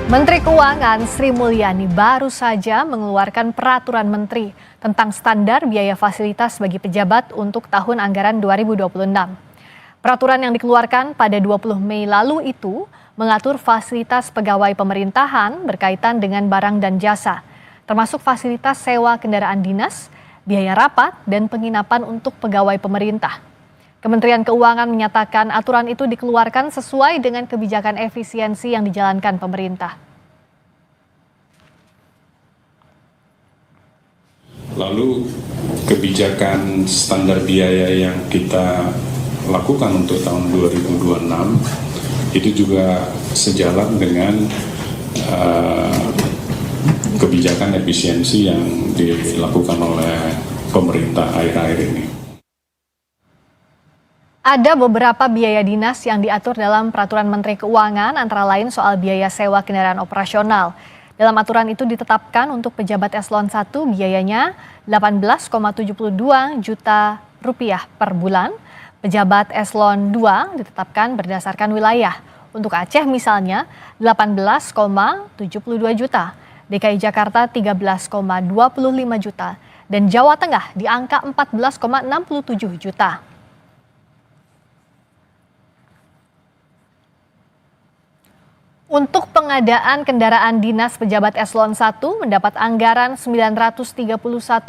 Menteri Keuangan Sri Mulyani baru saja mengeluarkan peraturan menteri tentang standar biaya fasilitas bagi pejabat untuk tahun anggaran 2026. Peraturan yang dikeluarkan pada 20 Mei lalu itu mengatur fasilitas pegawai pemerintahan berkaitan dengan barang dan jasa, termasuk fasilitas sewa kendaraan dinas, biaya rapat, dan penginapan untuk pegawai pemerintah. Kementerian Keuangan menyatakan aturan itu dikeluarkan sesuai dengan kebijakan efisiensi yang dijalankan pemerintah. Lalu kebijakan standar biaya yang kita lakukan untuk tahun 2026 itu juga sejalan dengan kebijakan efisiensi yang dilakukan oleh pemerintah akhir-akhir ini. Ada beberapa biaya dinas yang diatur dalam Peraturan Menteri Keuangan, antara lain soal biaya sewa kendaraan operasional. Dalam aturan itu ditetapkan untuk pejabat eselon 1 biayanya 18,72 juta rupiah per bulan. Pejabat eselon 2 ditetapkan berdasarkan wilayah. Untuk Aceh misalnya 18,72 juta, DKI Jakarta 13,25 juta, dan Jawa Tengah di angka 14,67 juta. Untuk pengadaan kendaraan dinas pejabat eselon 1 mendapat anggaran 931,6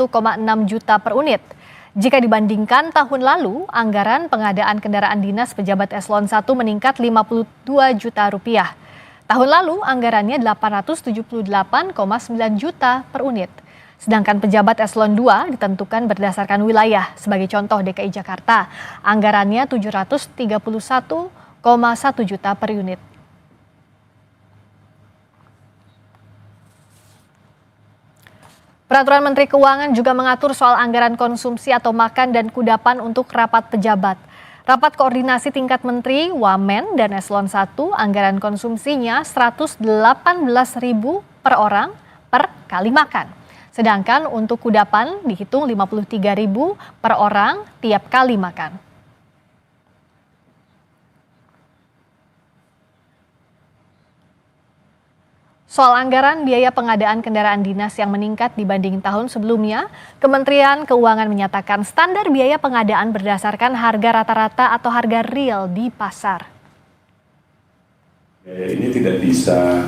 juta per unit. Jika dibandingkan tahun lalu, anggaran pengadaan kendaraan dinas pejabat eselon 1 meningkat 52 juta rupiah. Tahun lalu anggarannya 878,9 juta per unit. Sedangkan pejabat eselon 2 ditentukan berdasarkan wilayah. Sebagai contoh DKI Jakarta, anggarannya 731,1 juta per unit. Peraturan Menteri Keuangan juga mengatur soal anggaran konsumsi atau makan dan kudapan untuk rapat pejabat. Rapat koordinasi tingkat menteri, Wamen, dan eselon 1 anggaran konsumsinya 118.000 per orang per kali makan. Sedangkan untuk kudapan dihitung 53.000 per orang tiap kali makan. Soal anggaran biaya pengadaan kendaraan dinas yang meningkat dibanding tahun sebelumnya, Kementerian Keuangan menyatakan standar biaya pengadaan berdasarkan harga rata-rata atau harga real di pasar. Ini tidak bisa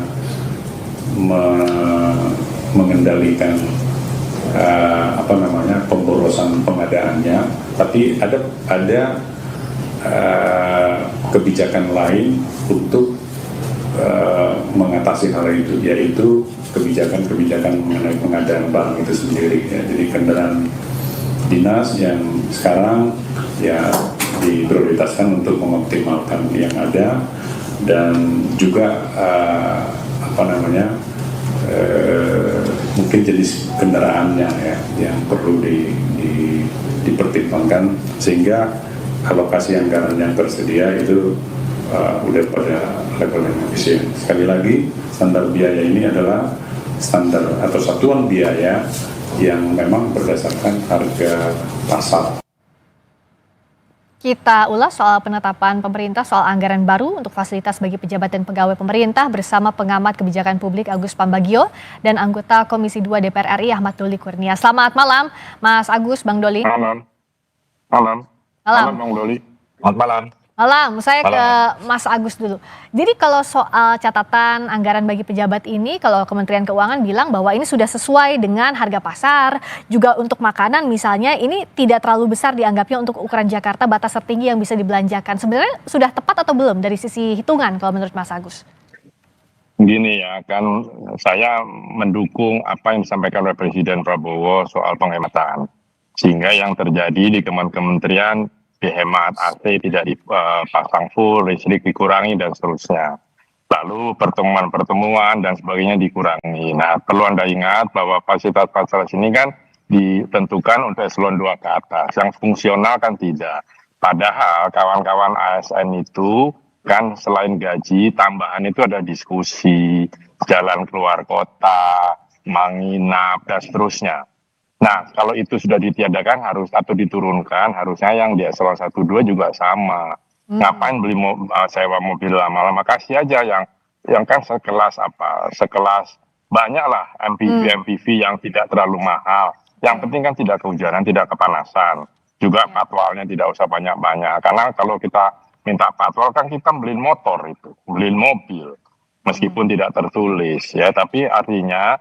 mengendalikan pemborosan pengadaannya, tapi ada kebijakan lain untuk mengatasi hal itu, yaitu kebijakan mengenai pengadaan barang itu sendiri. Ya. Jadi kendaraan dinas yang sekarang ya diprioritaskan untuk mengoptimalkan yang ada, dan juga mungkin jenis kendaraannya ya yang perlu dipertimbangkan, sehingga alokasi anggaran yang tersedia itu udah pada level yang efisien. Sekali lagi, standar biaya ini adalah standar atau satuan biaya yang memang berdasarkan harga pasar. Kita ulas soal penetapan pemerintah soal anggaran baru untuk fasilitas bagi pejabat dan pegawai pemerintah bersama pengamat kebijakan publik Agus Pambagio dan anggota Komisi 2 DPR RI Ahmad Doli Kurnia. Selamat malam, Mas Agus, Bang Doli. Malam, Bang Doli. Selamat malam. Malam, saya ke Mas Agus dulu. Jadi kalau soal catatan anggaran bagi pejabat ini, kalau Kementerian Keuangan bilang bahwa ini sudah sesuai dengan harga pasar, juga untuk makanan misalnya, ini tidak terlalu besar dianggapnya untuk ukuran Jakarta, batas tertinggi yang bisa dibelanjakan. Sebenarnya sudah tepat atau belum dari sisi hitungan kalau menurut Mas Agus? Gini ya, kan saya mendukung apa yang disampaikan oleh Presiden Prabowo soal penghematan. Sehingga yang terjadi di kementerian dihemat, AC tidak dipasang full, listrik dikurangi, dan seterusnya. Lalu pertemuan-pertemuan dan sebagainya dikurangi. Nah, perlu Anda ingat bahwa fasilitas ini kan ditentukan untuk eselon 2 ke atas. Yang fungsional kan tidak. Padahal kawan-kawan ASN itu kan selain gaji, tambahan itu ada diskusi, jalan keluar kota, menginap, dan seterusnya. Nah, kalau itu sudah ditiadakan atau diturunkan, harusnya yang di eselon 1, 2 juga sama. Ngapain beli sewa mobil lama-lama, kasih aja yang yang kan sekelas banyaklah MPV yang tidak terlalu mahal. Yang penting kan tidak kehujanan, tidak kepanasan. Juga patwalnya tidak usah banyak-banyak. Karena kalau kita minta patwal kan kita beliin motor itu, beliin mobil. Meskipun tidak tertulis ya, tapi artinya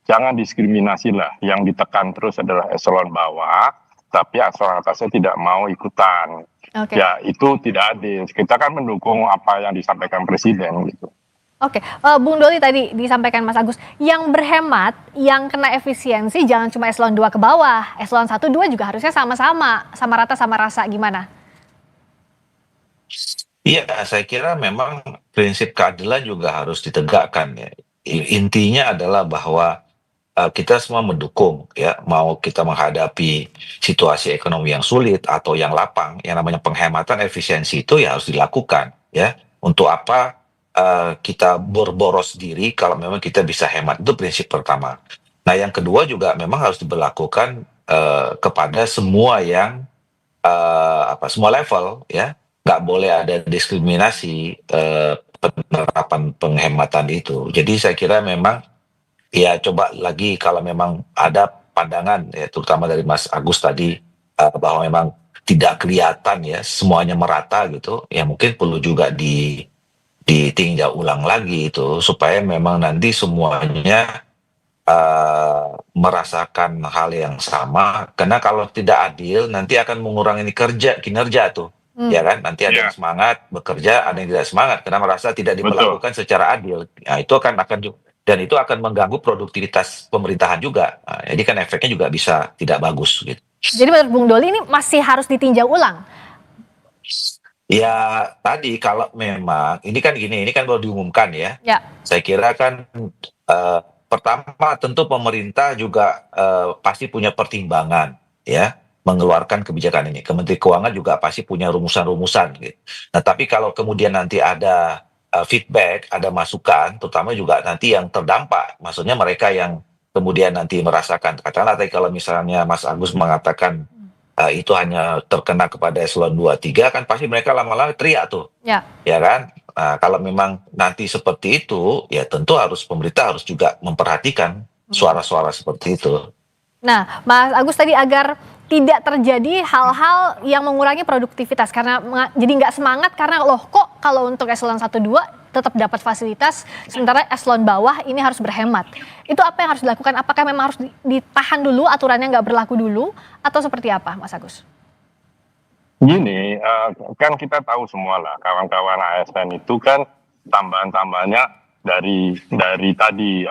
jangan diskriminasi lah. Yang ditekan terus adalah eselon bawah, tapi eselon atasnya tidak mau ikutan. Ya itu tidak adil. Kita kan mendukung apa yang disampaikan Presiden gitu. Bung Doli tadi disampaikan Mas Agus, yang berhemat, yang kena efisiensi jangan cuma eselon 2 ke bawah, eselon 1, 2 juga harusnya sama-sama, sama rata, sama rasa, gimana? Iya, saya kira memang prinsip keadilan juga harus ditegakkan ya. Intinya adalah bahwa kita semua mendukung ya, mau kita menghadapi situasi ekonomi yang sulit atau yang lapang, yang namanya penghematan efisiensi itu ya harus dilakukan ya. Untuk apa kita berboros diri kalau memang kita bisa hemat, itu prinsip pertama. Nah yang kedua juga memang harus diberlakukan kepada semua yang semua level ya, nggak boleh ada diskriminasi penerapan penghematan itu. Jadi saya kira memang ya coba lagi kalau memang ada pandangan ya terutama dari Mas Agus tadi bahwa memang tidak kelihatan ya semuanya merata gitu, ya mungkin perlu juga ditinjau ulang lagi itu supaya memang nanti semuanya merasakan hal yang sama, karena kalau tidak adil nanti akan mengurangi kinerja tuh. Ya kan, nanti ada yang semangat bekerja, ada yang tidak semangat karena merasa tidak diperlakukan secara adil. Nah, itu akan dan itu akan mengganggu produktivitas pemerintahan juga. Nah, jadi kan efeknya juga bisa tidak bagus gitu. Jadi menurut Bung Doli ini masih harus ditinjau ulang? Ya tadi kalau memang ini kan baru diumumkan ya. Saya kira kan pertama tentu pemerintah juga pasti punya pertimbangan ya mengeluarkan kebijakan ini. Kementerian Keuangan juga pasti punya rumusan-rumusan gitu. Nah tapi kalau kemudian nanti ada feedback, ada masukan, terutama juga nanti yang terdampak, maksudnya mereka yang kemudian nanti merasakan, katakanlah tadi kalau misalnya Mas Agus mengatakan itu hanya terkena kepada eselon 2, 3, kan pasti mereka lama-lama teriak tuh, ya kan? Nah, kalau memang nanti seperti itu, ya tentu pemerintah harus juga memperhatikan suara-suara seperti itu. Nah, Mas Agus tadi agar tidak terjadi hal-hal yang mengurangi produktivitas karena jadi nggak semangat karena loh kok kalau untuk eselon 1, 2 tetap dapat fasilitas sementara eselon bawah ini harus berhemat. Itu apa yang harus dilakukan? Apakah memang harus ditahan dulu aturannya nggak berlaku dulu atau seperti apa Mas Agus? Gini, kan kita tahu semua lah kawan-kawan ASN itu kan tambahan-tambahannya dari tadi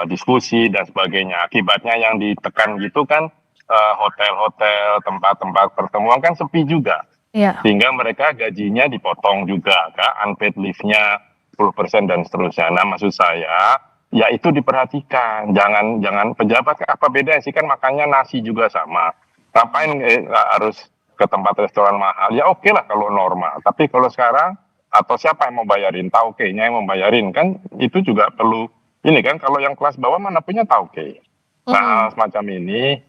diskusi dan sebagainya. Akibatnya yang ditekan gitu kan hotel-hotel, tempat-tempat pertemuan kan sepi juga. Sehingga mereka gajinya dipotong juga, unpaid leave-nya 10% dan seterusnya. Nah maksud saya, ya itu diperhatikan. Jangan pejabat apa beda sih, kan makannya nasi juga sama. Ngapain harus ke tempat restoran mahal? Ya oke lah kalau normal. Tapi kalau sekarang, atau siapa yang mau bayarin? Tauke-nya yang mau bayarin. Kan itu juga perlu, ini kan kalau yang kelas bawah mana punya tauke. Nah semacam ini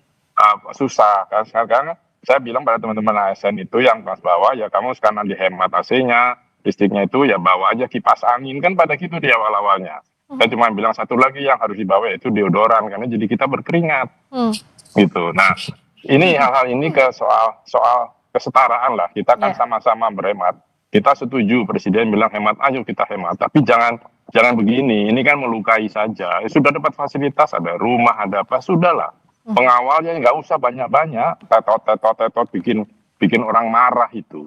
susah kan sekarang. Saya bilang pada teman-teman ASN itu yang kelas bawah, ya kamu sekarang dihemat AC-nya, listriknya itu ya bawa aja kipas angin, kan pada gitu di awal-awalnya. Saya cuma bilang satu lagi yang harus dibawa itu deodoran, karena jadi kita berkeringat. Gitu. Nah, ini hal-hal ini ke soal kesetaraan lah. Kita kan sama-sama berhemat. Kita setuju Presiden bilang hemat, ayo kita hemat. Tapi jangan begini, ini kan melukai saja. Sudah dapat fasilitas, ada rumah, ada apa, sudahlah. Pengawalnya nggak usah banyak-banyak, tetot bikin orang marah itu.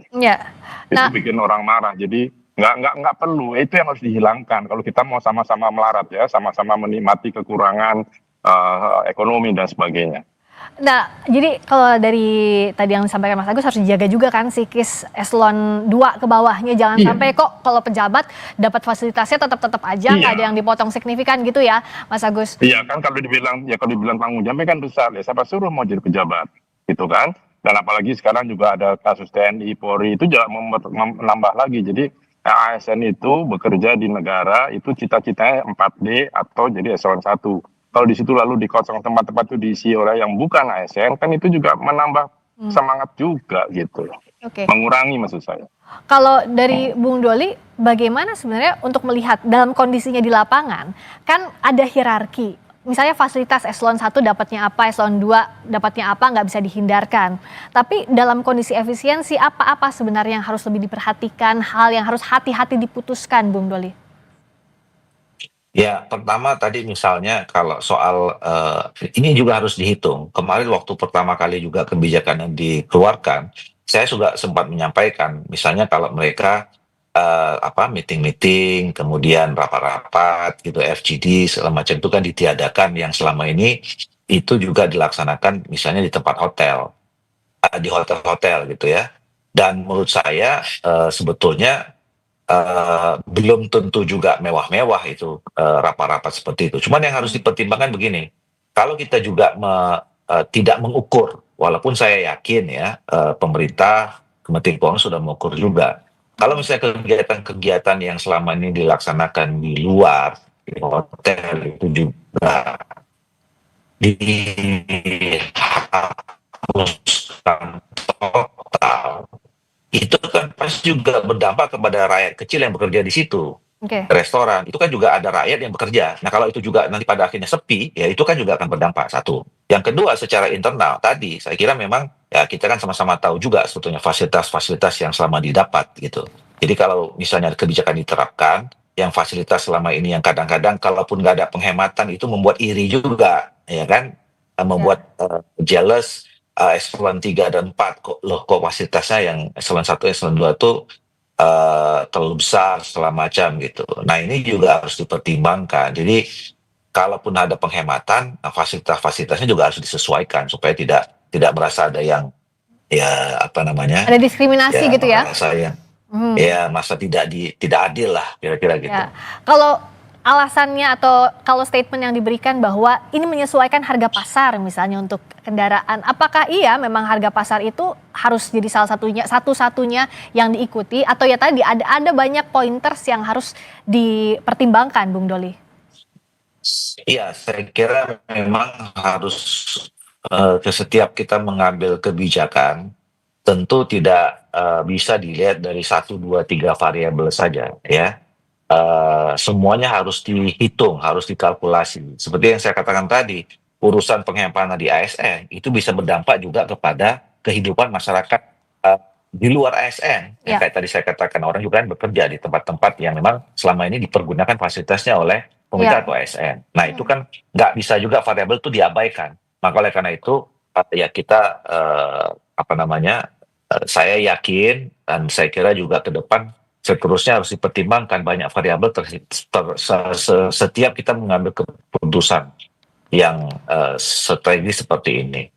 Itu bikin orang marah. Jadi nggak perlu. Itu yang harus dihilangkan. Kalau kita mau sama-sama melarat ya, sama-sama menikmati kekurangan ekonomi dan sebagainya. Nah, jadi kalau dari tadi yang disampaikan Mas Agus harus dijaga juga kan psikis eselon 2 ke bawahnya, jangan sampai kok kalau pejabat dapat fasilitasnya tetap aja nggak ada yang dipotong signifikan gitu ya Mas Agus. Iya kan, kalau dibilang tanggung jawabnya kan besar ya, siapa suruh mau jadi pejabat gitu kan. Dan apalagi sekarang juga ada kasus TNI, Polri, itu juga menambah lagi. Jadi ASN itu bekerja di negara itu cita-citanya 4D atau jadi eselon 1. Kalau di situ lalu dikosong tempat-tempat itu diisi oleh yang bukan ASN, kan itu juga menambah semangat juga gitu. Mengurangi maksud saya. Kalau dari Bung Doli, bagaimana sebenarnya untuk melihat dalam kondisinya di lapangan, kan ada hierarki. Misalnya fasilitas eselon 1 dapatnya apa, eselon 2 dapatnya apa, nggak bisa dihindarkan. Tapi dalam kondisi efisiensi, apa-apa sebenarnya yang harus lebih diperhatikan, hal yang harus hati-hati diputuskan, Bung Doli? Ya, pertama tadi misalnya kalau soal ini juga harus dihitung. Kemarin waktu pertama kali juga kebijakan yang dikeluarkan, saya juga sempat menyampaikan, misalnya kalau mereka meeting-meeting, kemudian rapat-rapat gitu, FGD segala macam itu kan ditiadakan yang selama ini itu juga dilaksanakan misalnya di tempat hotel, di hotel-hotel gitu ya. Dan menurut saya sebetulnya belum tentu juga mewah-mewah itu, rapat-rapat seperti itu. Cuman yang harus dipertimbangkan begini, kalau kita juga tidak mengukur, walaupun saya yakin ya, pemerintah, Kementerian Keuangan sudah mengukur juga. Kalau misalnya kegiatan-kegiatan yang selama ini dilaksanakan di luar, di hotel itu juga dihapuskan total, itu kan pasti juga berdampak kepada rakyat kecil yang bekerja di situ. Oke. Restoran, itu kan juga ada rakyat yang bekerja. Nah, kalau itu juga nanti pada akhirnya sepi, ya itu kan juga akan berdampak, satu. Yang kedua, secara internal, tadi saya kira memang ya kita kan sama-sama tahu juga sebetulnya fasilitas-fasilitas yang selama didapat gitu. Jadi kalau misalnya kebijakan diterapkan, yang fasilitas selama ini yang kadang-kadang kalaupun nggak ada penghematan itu membuat iri juga, ya kan? Ya. Membuat jealous, eselon 3 dan 4 kok fasilitasnya yang eselon 1, eselon 2 tuh terlalu besar segala macam gitu. Nah, ini juga harus dipertimbangkan. Jadi kalaupun ada penghematan, nah fasilitas-fasilitasnya juga harus disesuaikan supaya tidak merasa ada yang ya apa namanya? Ada diskriminasi Ya gitu ya? merasa yang Mhm. ya masa tidak adil lah kira-kira gitu. Ya, kalau alasannya atau kalau statement yang diberikan bahwa ini menyesuaikan harga pasar misalnya untuk kendaraan, apakah iya memang harga pasar itu harus jadi salah satunya, satu-satunya yang diikuti atau ya tadi ada banyak pointers yang harus dipertimbangkan, Bung Doli? Iya, saya kira memang harus ke setiap kita mengambil kebijakan, tentu tidak bisa dilihat dari satu, dua, tiga variabel saja, ya. Semuanya harus dihitung, harus dikalkulasi. Seperti yang saya katakan tadi, urusan penghematan di ASN itu bisa berdampak juga kepada kehidupan masyarakat eh, di luar ASN. Yang Ya. kayak tadi saya katakan, orang juga kan bekerja di tempat-tempat yang memang selama ini dipergunakan fasilitasnya oleh pemerintah Ya. atau ASN. Nah, itu kan nggak bisa juga variabel itu diabaikan. Maka oleh karena itu ya kita saya yakin dan saya kira juga ke depan seterusnya harus dipertimbangkan banyak variabel setiap kita mengambil keputusan yang strategis seperti ini.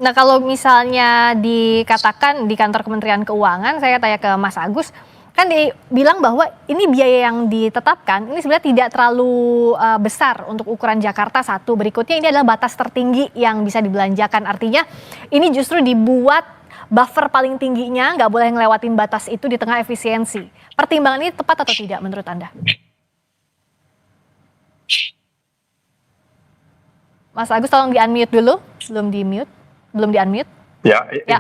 Nah, kalau misalnya dikatakan di kantor Kementerian Keuangan, saya tanya ke Mas Agus, kan dibilang bahwa ini biaya yang ditetapkan ini sebenarnya tidak terlalu besar untuk ukuran Jakarta satu. Berikutnya ini adalah batas tertinggi yang bisa dibelanjakan. Artinya ini justru dibuat buffer paling tingginya, nggak boleh ngelewatin batas itu di tengah efisiensi. Pertimbangan ini tepat atau tidak menurut Anda? Mas Agus tolong di-unmute dulu, belum di-unmute. Ya, Ya.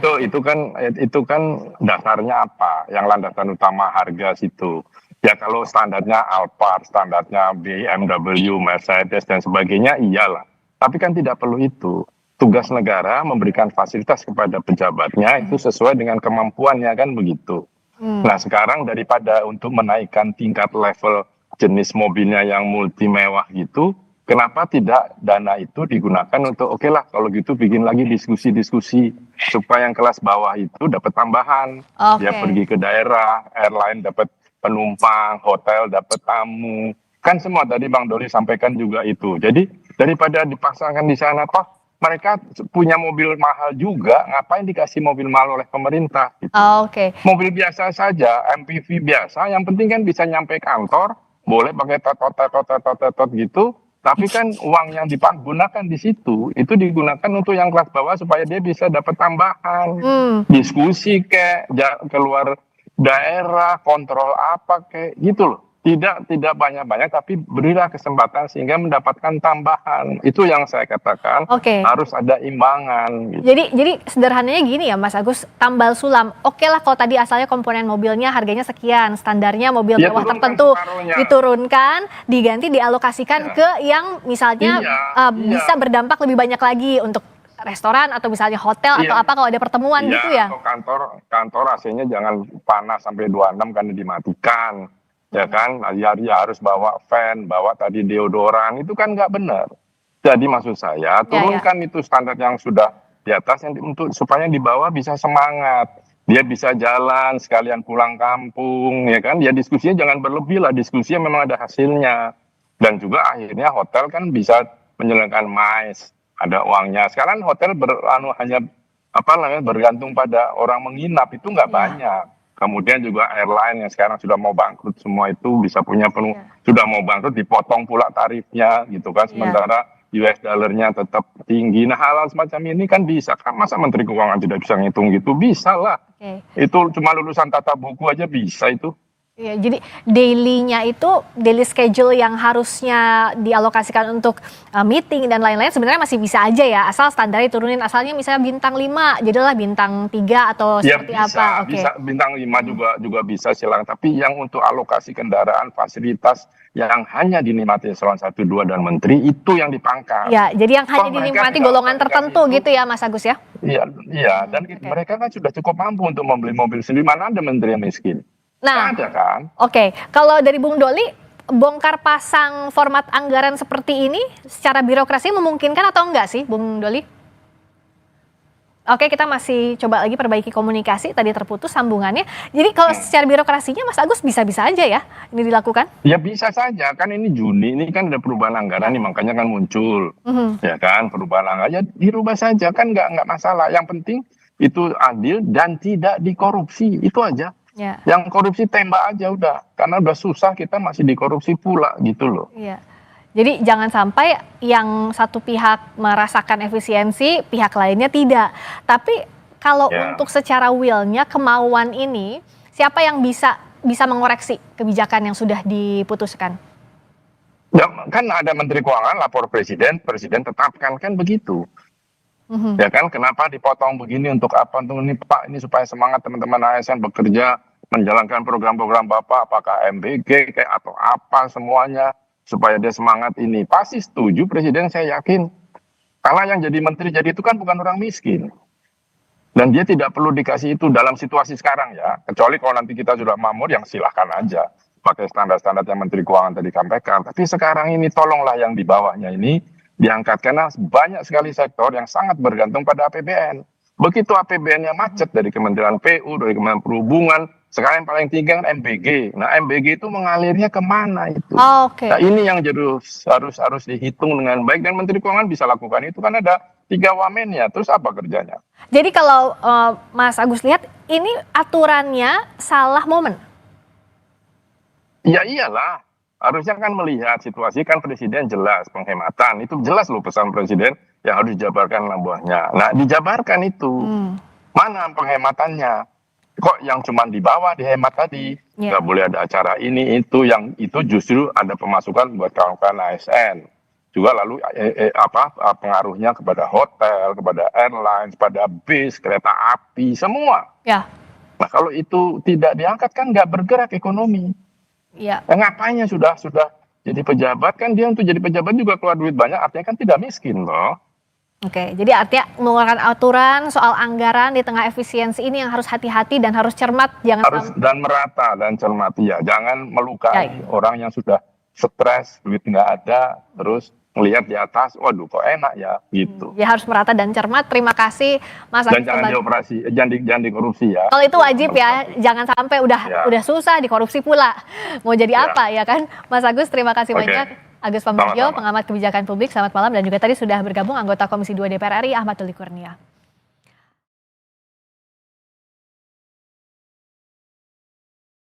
itu kan dasarnya apa? Yang landasan utama harga situ. Ya kalau standarnya Alphard, standarnya BMW, Mercedes dan sebagainya iyalah. Tapi kan tidak perlu itu. Tugas negara memberikan fasilitas kepada pejabatnya itu sesuai dengan kemampuannya kan begitu. Nah sekarang daripada untuk menaikkan tingkat level jenis mobilnya yang multi mewah gitu, kenapa tidak dana itu digunakan untuk oke lah kalau gitu bikin lagi diskusi-diskusi supaya yang kelas bawah itu dapat tambahan. Dia Oke. pergi ke daerah, airline dapat penumpang, hotel dapat tamu. Kan semua tadi Bang Doli sampaikan juga itu. Jadi daripada dipaksakan di sana toh mereka punya mobil mahal juga, ngapain dikasih mobil mahal oleh pemerintah? Gitu. Oke. Mobil biasa saja, MPV biasa, yang penting kan bisa nyampe kantor, boleh pakai tot gitu, tapi kan uang yang digunakan di situ, itu digunakan untuk yang kelas bawah supaya dia bisa dapat tambahan, diskusi keluar daerah, kontrol apa kayak gitu loh. tidak banyak-banyak, tapi berilah kesempatan sehingga mendapatkan tambahan. Itu yang saya katakan, Oke. harus ada imbangan. Gitu. Jadi sederhananya gini ya Mas Agus, tambal sulam. Oke lah kalau tadi asalnya komponen mobilnya harganya sekian, standarnya mobil Ya, mewah turunkan tertentu separuhnya. diturunkan, diganti dialokasikan ke yang misalnya Iya. bisa berdampak lebih banyak lagi untuk restoran atau misalnya hotel atau Iya. apa kalau ada pertemuan gitu ya. Atau kantor AC-nya jangan panas sampai 26 karena dimatikan. Ya kan, dia harus bawa fan, bawa tadi deodoran, itu kan nggak benar. Jadi maksud saya, turunkan itu standar yang sudah di atas yang untuk supaya yang di bawah bisa semangat. Dia bisa jalan sekalian pulang kampung, ya kan? Ya diskusinya jangan berlebih lah, diskusinya memang ada hasilnya. Dan juga akhirnya hotel kan bisa menjalankan MICE, ada uangnya. Sekarang hotel hanya bergantung pada orang menginap, itu nggak banyak. Kemudian juga airline yang sekarang sudah mau bangkrut semua itu bisa punya sudah mau bangkrut dipotong pula tarifnya gitu kan, sementara US dollarnya tetap tinggi. Nah hal-hal semacam ini kan bisa kan, masa Menteri Keuangan tidak bisa ngitung gitu? Bisa lah. Itu cuma lulusan tata buku aja bisa itu. Iya, jadi daily schedule yang harusnya dialokasikan untuk meeting dan lain-lain sebenarnya masih bisa aja ya, asal standarnya turunin, asalnya misalnya bintang 5, jadilah bintang 3 atau seperti apa. Bisa bintang 5 juga bisa silakan, tapi yang untuk alokasi kendaraan fasilitas yang hanya dinikmati eselon 1, 2 dan menteri itu yang dipangkas. Ya, jadi yang hanya dinikmati golongan tertentu gitu ya Mas Agus ya. Iya, dan mereka kan sudah cukup mampu untuk membeli mobil sendiri, mana ada menteri yang miskin. Nah, ada kan? Oke, kalau dari Bung Doli, bongkar pasang format anggaran seperti ini secara birokrasi memungkinkan atau enggak sih, Bung Doli? Oke, kita masih coba lagi perbaiki komunikasi, tadi terputus sambungannya. Jadi kalau secara birokrasinya Mas Agus bisa-bisa aja ya ini dilakukan? Ya bisa saja, kan ini Juni, ini kan ada perubahan anggaran nih, makanya kan muncul. Ya kan, perubahan anggaran, ya dirubah saja, kan nggak masalah. Yang penting itu adil dan tidak dikorupsi, itu aja. Yang korupsi tembak aja udah, karena udah susah kita masih dikorupsi pula gitu loh. Iya. Jadi jangan sampai yang satu pihak merasakan efisiensi, pihak lainnya tidak. Tapi kalau untuk secara willnya, kemauan ini, siapa yang bisa mengoreksi kebijakan yang sudah diputuskan? Ya, kan ada Menteri Keuangan, lapor Presiden tetapkan, kan begitu. Ya kan, kenapa dipotong begini, untuk apa, untuk ini Pak, ini supaya semangat teman-teman ASN bekerja menjalankan program-program Bapak, apakah MBG kayak atau apa semuanya, supaya dia semangat ini. Pasti setuju Presiden, saya yakin. Karena yang jadi menteri jadi itu kan bukan orang miskin. Dan dia tidak perlu dikasih itu dalam situasi sekarang ya, kecuali kalau nanti kita sudah makmur, yang silahkan aja pakai standar-standar yang Menteri Keuangan tadi sampaikan. Tapi sekarang ini tolonglah yang di bawahnya ini diangkat, karena banyak sekali sektor yang sangat bergantung pada APBN. Begitu APBN-nya macet dari Kementerian PU, dari Kementerian Perhubungan, sekarang yang paling tinggi kan MBG. Nah MBG itu mengalirnya kemana itu? Nah ini yang jadi harus dihitung dengan baik, dan Menteri Keuangan bisa lakukan itu, kan ada 3 wamennya. Terus apa kerjanya? Jadi kalau Mas Agus lihat ini aturannya salah momen? Ya iyalah. Harusnya kan melihat situasi, kan Presiden jelas penghematan. Itu jelas loh pesan Presiden yang harus dijabarkan anak buahnya. Nah dijabarkan itu. Mana penghematannya? Kok yang cuma di bawah dihemat tadi? Nggak boleh ada acara ini, itu, yang itu justru ada pemasukan buat kawan-kawan ASN. Juga lalu pengaruhnya kepada hotel, kepada airlines, kepada bis, kereta api, semua. Nah kalau itu tidak diangkat kan nggak bergerak ekonomi. Ngapainnya sudah jadi pejabat, kan dia untuk jadi pejabat juga keluar duit banyak, artinya kan tidak miskin loh. Oke, jadi artinya mengeluarkan aturan soal anggaran di tengah efisiensi ini yang harus hati-hati dan harus cermat, dan merata dan cermat ya, jangan melukai orang yang sudah stres, duit nggak ada, terus melihat di atas, waduh kok enak ya gitu. Ya harus merata dan cermat. Terima kasih Mas Agus. Dan jangan dikorupsi ya. Kalau itu wajib ya, jangan sampai udah susah dikorupsi pula. Mau jadi apa ya kan? Mas Agus, terima kasih banyak. Agus Pambagio, pengamat kebijakan publik, selamat malam. Dan juga tadi sudah bergabung anggota Komisi 2 DPR RI Ahmad Doli Kurnia.